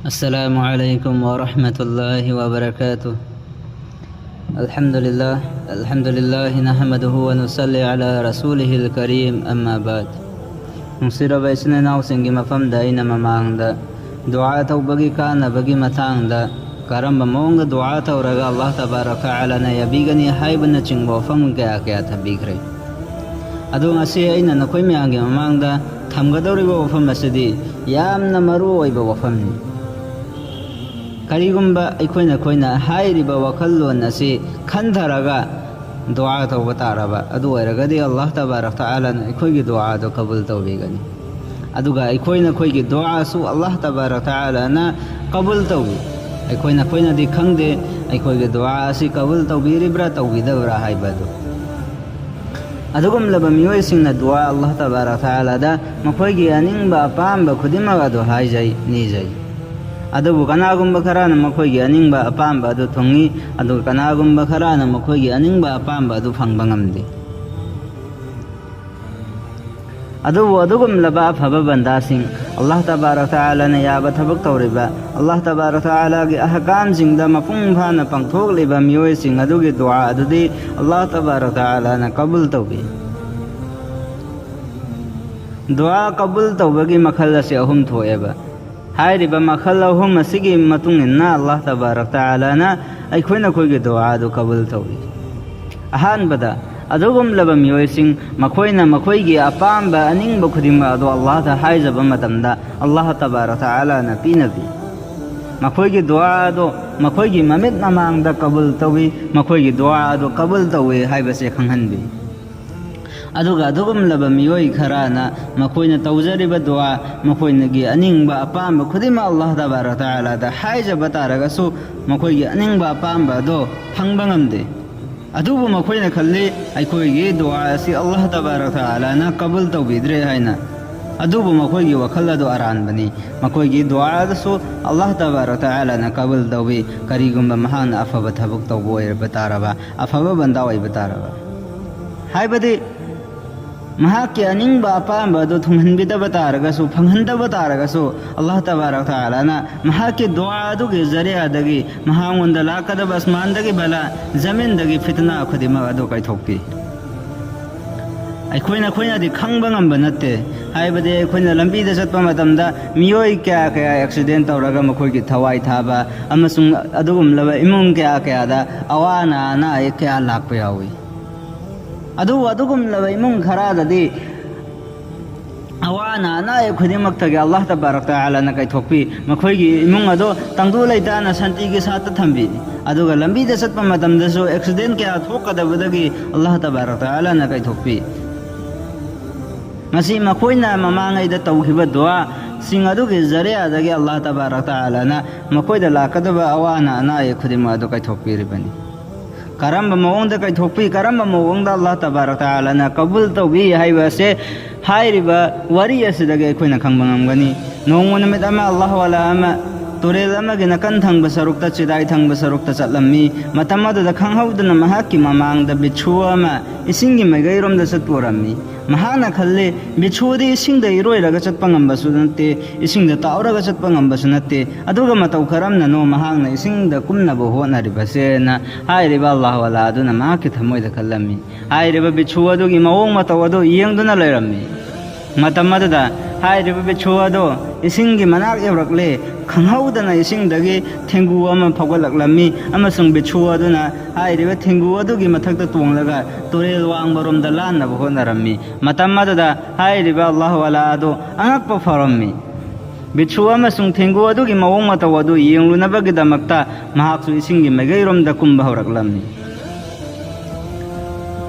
السلام عليكم ورحمة الله وبركاته. الحمد لله نحمده ونصلي على رسوله الكريم. أما بعد. نصير بيسنا ناوسنجي مفهم داينا مماندا دعاء توبغي كان بغي متاندا كرم بمونغ دعاء تورغا الله تبارك وتعالى يبيغني حيبنا چنگو فم كيا كيا تبيغري أدو ngasi aina nakoi myangi mamangda thamgadoriba wafam asidi yamna maru oiba wafamni karigumba aikoina hairiba wakallon asi khandaraga dua tawba taraba adu oiragadi Allah tabarak taala na aikoigi dua do qabul tawbigani aduga aikoina koigi dua su Allah tabarak taala na qabul tawbi aikoina di khangde aikoigi dua asi qabul tawbiribra tawbidabra haibadu adugum laba miyoy singna dua Allah tabarak taala da makoigi aningba apamba khudimaga do haijai nijai adubu kanagumba kharana makoigi aningba apamba adu thongi adu kanagumba kharana makoigi aningba apamba adu phangba ngamde adubu adugum laba phaba banda sing Allah tabarak taala na yaba thabak tawriba Allah tabarak taala gi ahkam sing da mapung phana pangthok liba miyoy sing adugi dua adudi Allah tabarak taala na qabul tawbi dua qabul tawbagi makhal se ahum thoeba hairiba makhal ahum asigi matung inna Allah tabarak taala na aikoina koigi dua adu qabul tawbi ahan bada adugum laba miyoy sing makoigi apamba aningba khudimba adu Allah ta haizaba matamda Allah tabarak taala na pinabi makoigi dua adu makoigi mamit namangda qabul tawbi makoigi dua adu qabul tawbi haibase khanghanbi aduga adugum laba miyoy kharana makoina tawjariba dua makoina gi aningba apamba khudima Allah tabarak taala da haizaba taraga su makoigi aningba apamba do phangba ngamde adubu makoina khalli aikoigi dua asi Allah tabarak taala na qabul tawbidre haina adubu makoigi wakalla do aran bani makoigi dua su Allah tabarak taala na qabul tawbi karigumba mahana afaba thabuk tawbo er bataraba afaba banda oi bataraba haibadi mahaki aningba apamba do thunghanbida bataragasu phanghanda bataragasu Allah tabarak taala na mahaki dua adu ge zariya dagi mahangonda lakada basman dagi bala zamin dagi fitna khudima adu kai thokpi aikoina di khangba ngamba natte haibade aikoina lambi da chatpa matamda miyoi kya accident tawraga makhoi gi thawai thaba amasung adugum laba imung kya da awana na kya lakpa yawi adugum laba imung kharada di awana na khudimak tagi Allah tabarak taala na kai thokpi makhoi gi imung ado tangdu laita na santi gi sata thambi aduga lambi da chatpa matamda so accident kya thokada badagi Allah tabarak taala na kai thokpi ngasi makoina mamangai da tawkhiba dua sing adugi zariya dagi Allah tabarak taala na makoida lakadaba awana na khudima adu kai thokpi ribani karamba mawongda kai thokpi karamba mawongda Allah tabarak taala na qabul tawbi haiba se hairiba wari asidagi khoina khangbangam gani nongmona mit ama Allah wala ama turel ama gina kan thangba sarukta chidai thangba sarukta chatlammi matamada da khanghawduna mahaki mamangda bichua ma isingi megairom da satpurammi mahana khalle bichudi isingda iroiraga chatpa ngamba sunate isingda tauraga chatpa ngamba sunate aduga matau kharamna no mahangna isingda kumna bo hona ribase na hairiba Allah wala aduna mahaki thamoida khallammi hairiba bichua dugi mawong matau adu yengduna leirammi matamada da hairiba bichua do isingi manak eurakle khanghaudana isingdagi thengu ama phagolaklammi amasung bichua aduna hairiba thengu adugi mathakta tonglaga torel wangbarom da lanna bo honarammi matamada da hairiba Allah wala adu angakpa farammi bichua amasung thengu adugi mawong mataw adu yenglunabagi damakta mahaksu isingi megairom da kumba horaklammi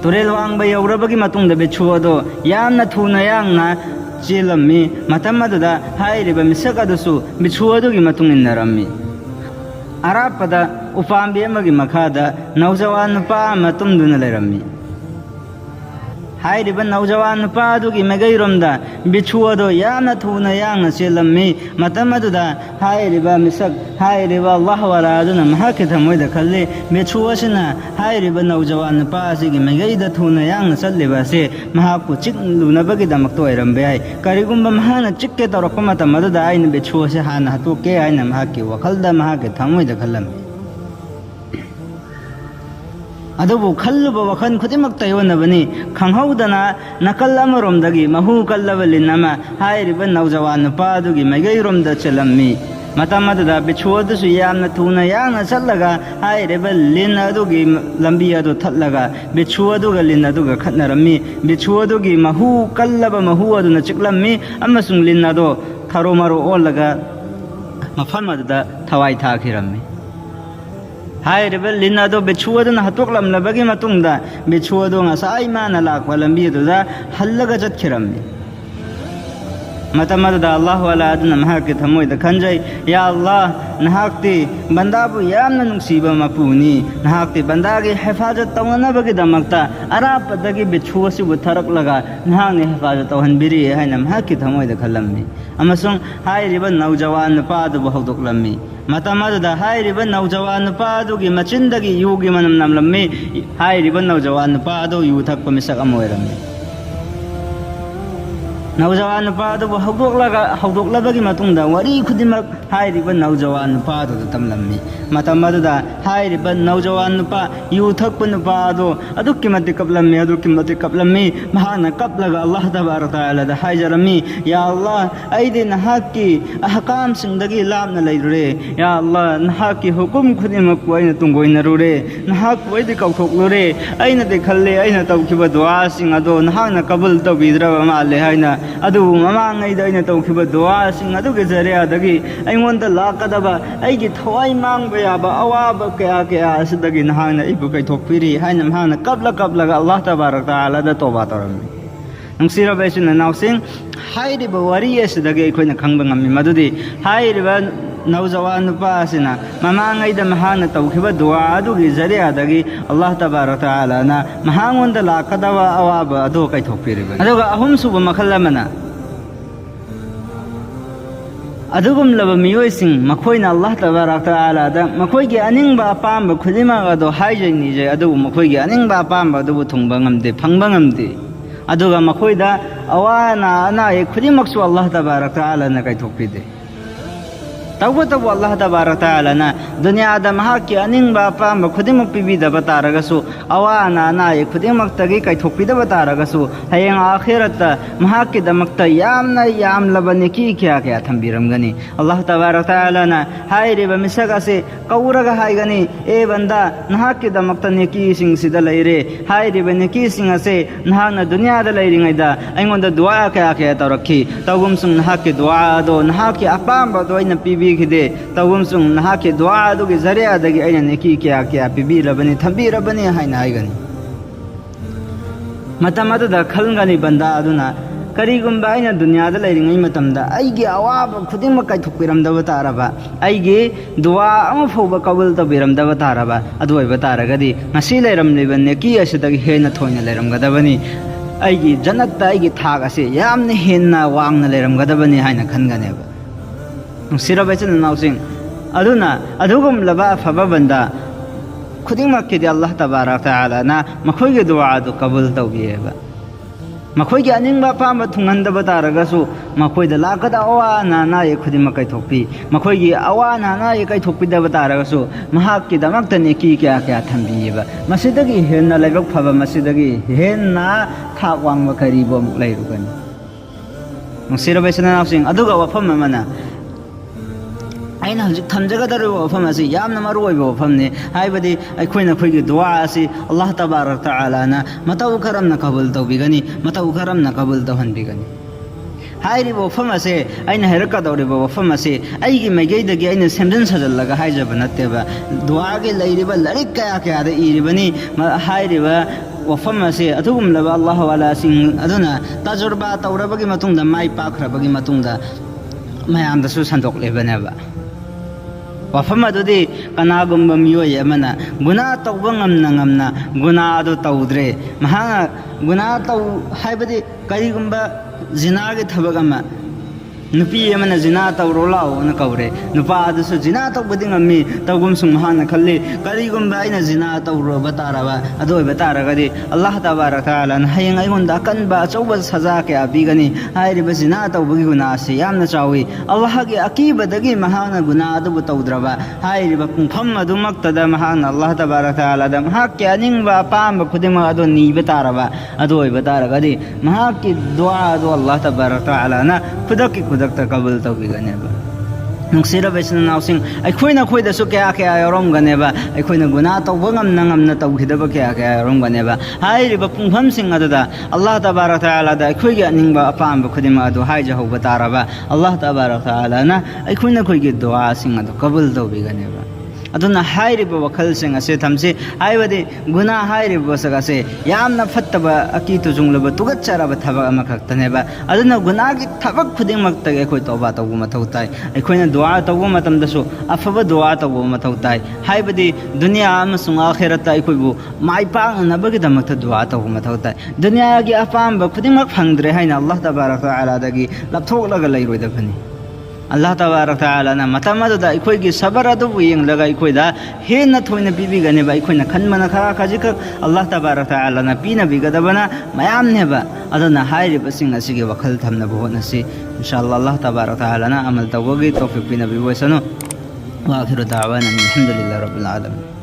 torel wangba yaurabagi matungda bichua do yamna thuna yangna chelammi matamada hairiba misakadusu bichuadugi matung innarammi arapada upambi amagi makhada naujawan pa matumduna lerammi हाइरिबा नौजवान नुपादुगी मैगैरोमदा बिछुअदो यामना थुना यांगना चेलम्मी मतम अदुदा हाइरिबा मिसक हाइरिबा अल्लाह वाला अदुना महाके थमोइदा खल्ले बिछुअसिना हाइरिबा नौजवान नुपासिगी मैगैदा थुना यांगना चल्लिबासे महाकु चिक्लुनबगी दमक तोइरम्बे आइ करिगुम्बा महाना चिक्के तौरक्पा मतम अदुदा आइना बिछुअसे हाना हतोके आइना महाके वखल्दा महाके थमोइदा खल्लम्मी अदुबु खल्लुबा वखन खुदिमक तयोनबनी खंगहौदना नकल अमरोमदगी महु कल्लबा लिन्नमा हाइरिबा नौजवान नुपादुगी मैगैरोमदा चलम्मी मतम अदुदा बिछुअदुसु यामना थुना यांगना चल्लगा हाइरिबा लिन अदुगी लंबी अदु थल्लगा बिछुअदुगा लिन अदुगा खतनरम्मी बिछुअदुगी महु कल्लबा महु अदुना चिक्लम्मी अमसुंग लिन अदु थरो मरो ओलगा मफम अदुदा थवाई थाखिरम्मी हाइरिबा लिन अदो बिछुअदुना हतोक्लमलबगी मतुंगदा बिछुअदो ngасai माना लाक्पा लंबी अदुदा हल्लगा चतखिरम्मी मतम अदुदा अल्लाह वाला अदुना महाके थमोइदा खंजै या अल्लाह नहाक्ति बंदाबु यामना नुंसीबा मपुनी नहाक्ति बंदागी हिफाजत तौनबगी दमक्ता अरापदगी बिछुअसिबु थरक्लगा नहांगने हिफाजत तौहनबिरि हाइना महाके थमोइदा खल्लम्मी अमसुंग हाइरिबा नौजवान नुपादुबु हौदोक्लम्मी मतम अदुदा हाइरिबा नौजवान नुपादुगी मचिंदगी युगी मनम नमलम्मी हाइरिबा नौजवान नुपादु यु थक्पा मिसक अमा ओइरम्मी नौजवान नुपादुबु हौदोक्लबगी मतुंगदा वरी खुदिमक हाइरिबा नौजवान नुपादुदा तमलम्मी मतम अदुदा हाइरिबा नौजवान नुपा यु थक्पा नुपादो अदुक्कि मति कपलम्मी महाना कपलगा अल्लाह तबारक तआला दा हाइजरम्मी या अल्लाह अइदे नहाक्की अहकाम सिंगदगी लामना लैरुरे या अल्लाह नहाक्की हुकुम खुदिमक कोइना तुंगोइनरुरे नहाक कोइदे कौथोक्लुरे अइना दे खल्ले अइना तौखिबा दुआ सिंग अदो नहाना कबूल तौबिद्रबा माले हाइना अदु ममांगैदा अइना तौखिबा दुआ सिंग अदुगे जरियादगी अइंगोंदा लाकदबा अइगी थवाई मांगबा याबा अवाबा कया कया असिदगी नहाना इबु कैथोक्पिरि हाइना महाना कपलगा अल्लाह तबारक तआला दा तौबा तौरम्मी नुंसिरबा इसुना नाउसिंग हाइरिबा वरी असिदगी अखोइना खंगबा ngамmi मदुदि हाइरिबा नौजवान नुपासिना ममांगैदा महाना तौखिबा दुआ अदुगी जरियादगी अल्लाह तबारक तआला ना महांगोंदा लाकदबा अवाबा अदो कैथोक्पिरिबा अदुगा अहुम सुबा मखल अमना अदुगुमलबा मियोइसिंग मखोइना अल्लाह तबारक तआला दा मखोइगी अनिंगबा अपामबा खुदिमक अदो हाइजैनिजे अदुबु मखोइगी अनिंगबा अपामबा अदुबु थुंगबा ngamde फंगबा ngamde अदुगा मखोइदा अवाना अना ए खुदिमकसु अल्लाह तबारक तआला ना कैथोक्पिदे तब अल्लाह तबारक तआला ना दुनियादा महाकी अनिंगबा अपामबा खुदिमक पिबिदबा तारगसु अवाना अना ए खुदिमक्तगी कैथोक्पिदबा तारगसु हयेंग आखिरत महाकी दमक्ता यामना यामलबा नेकी क्या क्या थंबिरमगनी अल्लाह तबारक तआला ना हाइरिबा मिसगासे कौरगा हाइगनी ए बंदा नहाकी दमक्ता नेकी सिंग सिदा लैरे हाइरिबा नेकी सिंग असे नहाना दुनियादा लैरिंगैदा अइंगोंदा दुआ क्या क्या तौरखी तौगुम सुंग नहाकी दुआ दो नहाकी अपामबा दो अइना पिबी खिदे तौगुम सुंग नहाकी दुआ दुगी जरियादगी अइना नेकी क्या क्या पिबिरबनी थंबिरबनी हाइना हाइगनी मतम अदुदा खलंगनी बंदा अदुना करीगुम्बा अइना दुनियादा लैरिंगै मतमदा अइगी अवाबा खुदिमक कैथोक्पिरमदबा तारबा अइगी दुआ अमा फौबा कबूल तौबिरमदबा तारबा अदु ओइबा तारगदी ngasi लैरमलिबा नेकी असिदगी हेना थोइना लैरमगदबनी अइगी जन्नतता अइगी थाग असे यामना हेन्ना वांगना लैरमगदबनी हाइना खनगनेबा नुंसिरबा इचन नाउसिंग अदुना अदुगुमलबा अफबा बंदा खुदिमक्किदि अल्लाह तबारक तआला ना मखोइगी दुआ अदु कबूल तौबिएबा मखोइगी अनिंगबा अपामबा थुंगहनदबा तारगसु मखोइदा लाकदा अवाना ना ए खुदिमक कैथोक्पि मखोइगी अवाना ना ए कैथोक्पिदबा तारगसु महाक्की दमक्ता नेकी क्या क्या थंबिएबा मसिदगी हेन्ना लैबक फबा मसिदगी हेन्ना थाक वांगबा करीबो अमुक लैरुगनी नुंसिरबा इचन नाउसिंग अदुगा वफम अमना अना हजिक थमजगदरब वफम असी यामना मरुओइबा वफमने हाइबदि अखोइना खोइगी दुआ असी अल्लाह तबारक तआला ना मतौ करमना कबूल तौबिगनी मतौ करमना कबूल तौहनबिगनी हाइरिबा वफम असे अइना हेरकदौरिबा वफम असे अइगी मैगैदगी अइना सेमजन सजल्लगा हाइजबा नत्तेबा दुआगे लैरिबा लरिक कया कयादा इरिबनी हाइरिबा वफम असे अदुगुमलबा अल्लाह वाला सिंग अदुना तजुर्बा तौरबगी मतुंगदा माइ पाखरबगी मतुंगदा मयामदसु संदोक्लेबनेबा वफम अदुदी कनागुम्बा मियोय अमना गुना तौबा ngamna गुना अदु तौद्रे महा गुना तौ हाइबदि करिगुम्बा जिनागे थबक अमा नुपी अमना जिना तौरो लाओ न कौरे नुपा अदुसु जिना तौबदि ngami तौगुम सुम हाना खल्ली करिगुम्बा आइना जिना तौरो बताराबा अदोय बतारगदि अल्लाह तबारक तआला न हयंग आइगोंदा कनबा अचौबा सजा के आबिगनी हाइरिबा जिना तौबगी गुना से यामना चावी अल्लाह के अकीबदगी महाना गुना अदुबु तौद्रबा हाइरिबा पुंफम अदुमक्तदा महाना अल्लाह तबारक तआला द महा के अनिंगबा पाम खुदिमा अदो नीबा तारबा अदोय बतारगदि महा की दुआ अदो अल्लाह तबारक तआला न खुदक की खुदक कबूल तौबीगनेबा नुक्सिरब इस्नानाउसिंग अखोइना खोइदसु क्या क्या यरमगनेबा अखोइना गुना तौबा ngamna तौखिदबा क्या क्या यरमगनेबा हाइरिबा पुंफमसिंग अदुदा अल्लाह तबारक तआला दा अखोइगे अनिंगबा अपामबा खुदिमा अदु हाइजहौबा तारबा अल्लाह तबारक तआला ना अखोइना खोइगे दुआ सिंग अदु कबूल तौबीगनेबा अदुना हाइरिबा वखलसिंग असे थमसे हाइबदि गुना हाइरिबा सगासे यामना फत्तबा अकी तुजुंगलबा तुगच्चरबा थबक अमा खक्तनेबा अदुना गुना की थबक खुदिंगमक्तगे अखोइ तौबा तौबा मथौ ताइ अखोइना दुआ तौबा मतमदसु अफबा दुआ तौबा मथौ ताइ हाइबदि दुनिया अमसुंग आखिरता अखोइबु माइ पांगनबगिदमक्ता दुआ तौबा मथौ ताइ दुनियागी अपामबा खुदिंगमक फंगद्रे हाइना अल्लाह तबारक तआला दगी लपथोकलगा लैरोइदबनि अल्लाह तबारक तआला ना मतमदुदा अखोइगी सबर अदुबु येंगलगा अखोइदा हेन्ना थोइना पिबिगनेबा अखोइना खनमना खरा खजिक अल्लाह तबारक तआला ना पीना बिगदबना मयामनेबा अदुना हाइरिबसिंग असिगे वखल थमनबु होनसि इंशाअल्लाह अल्लाह तबारक तआला ना अमल तौबगी तौफीक पीना बिबोसनो वा आखिरु दावाना अल्हम्दुलिल्लाहि रब्बिल आलमीन।